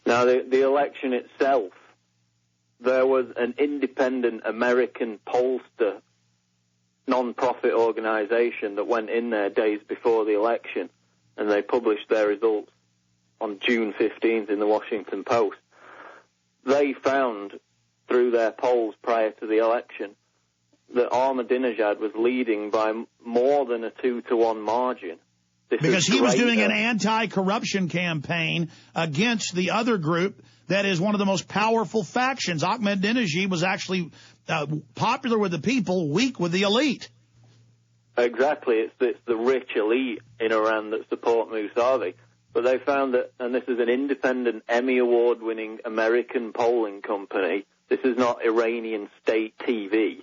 Now, the election itself, there was an independent American pollster non-profit organization that went in there days before the election, and they published their results on June 15th in the Washington Post. They found, through their polls prior to the election, that Ahmadinejad was leading by more than a 2-to-1 margin. Because he was doing an anti-corruption campaign against the other group that is one of the most powerful factions. Ahmadinejad was actually popular with the people, weak with the elite. Exactly. It's the rich elite in Iran that support Mousavi. But they found that, and this is an independent Emmy Award-winning American polling company, this is not Iranian state TV,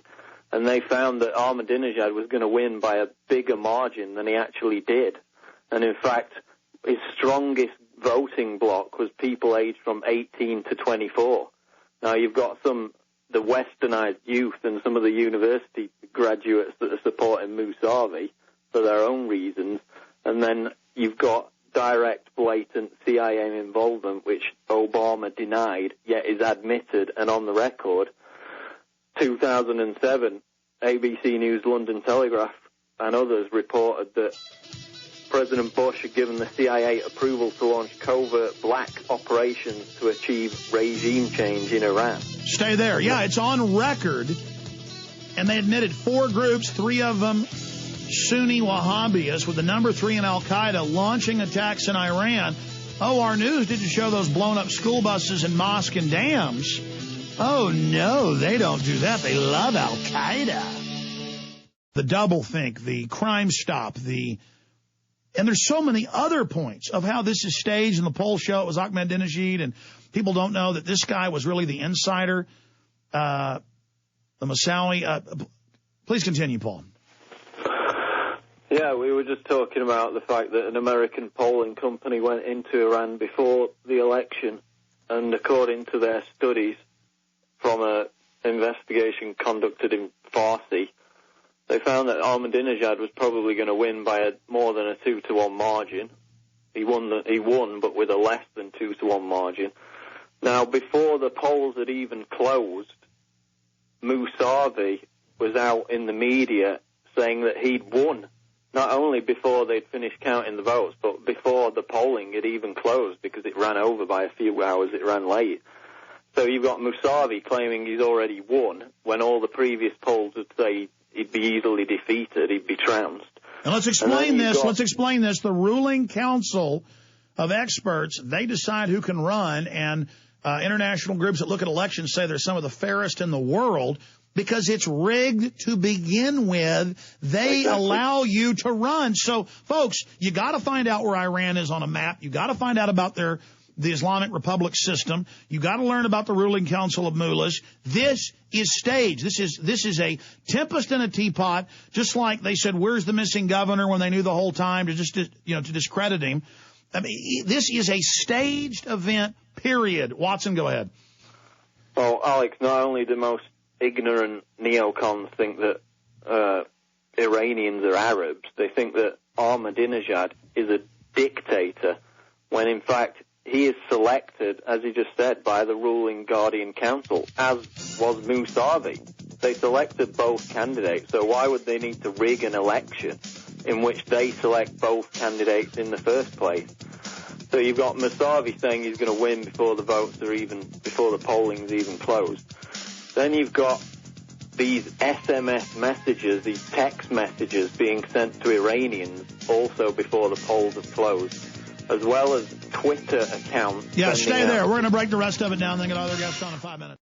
and they found that Ahmadinejad was going to win by a bigger margin than he actually did. And in fact, his strongest voting bloc was people aged from 18 to 24. Now, you've got the westernized youth and some of the university graduates that are supporting Mousavi for their own reasons, and then you've got direct, blatant CIA involvement, which Obama denied, yet is admitted and on the record. 2007, ABC News, London Telegraph, and others reported that President Bush had given the CIA approval to launch covert black operations to achieve regime change in Iran. Stay there. Yeah, it's on record. And they admitted 4 groups, 3 of them Sunni Wahhabis, with the number 3 in Al-Qaeda, launching attacks in Iran. Oh, our news didn't show those blown-up school buses and mosques and dams. Oh, no, they don't do that. They love Al-Qaeda. The doublethink, the Crime Stop, and there's so many other points of how this is staged, and the polls show it was Ahmadinejad, and people don't know that this guy was really the insider, the Moussavi. Please continue, Paul. Yeah, we were just talking about the fact that an American polling company went into Iran before the election, and according to their studies from an investigation conducted in Farsi, they found that Ahmadinejad was probably going to win by more than a 2-to-1 margin. He won, but with a less than 2-to-1 margin. Now, before the polls had even closed, Mousavi was out in the media saying that he'd won, not only before they'd finished counting the votes, but before the polling had even closed, because it ran over by a few hours, it ran late. So you've got Mousavi claiming he's already won, when all the previous polls would say he'd be easily defeated, he'd be trounced. And let's explain this. Let's explain this. The ruling council of experts, they decide who can run, and international groups that look at elections say they're some of the fairest in the world because it's rigged to begin with. They allow you to run. So, folks, you got to find out where Iran is on a map. You got to find out about the Islamic Republic system. You got to learn about the ruling council of mullahs. This is staged. This is a tempest in a teapot, just like they said, where's the missing governor, when they knew the whole time to discredit him. I mean, this is a staged event, period. Watson, go ahead. Well, Alex, not only the most ignorant neocons think that Iranians are Arabs, they think that Ahmadinejad is a dictator, when in fact he is selected, as he just said, by the ruling Guardian Council, as was Mousavi. They selected both candidates, so why would they need to rig an election in which they select both candidates in the first place? So you've got Mousavi saying he's going to win before the before the polling's even closed. Then you've got these SMS messages, these text messages being sent to Iranians also before the polls have closed, as well as Twitter accounts. Yeah, stay there. We're going to break the rest of it down and then get other guests on in 5 minutes.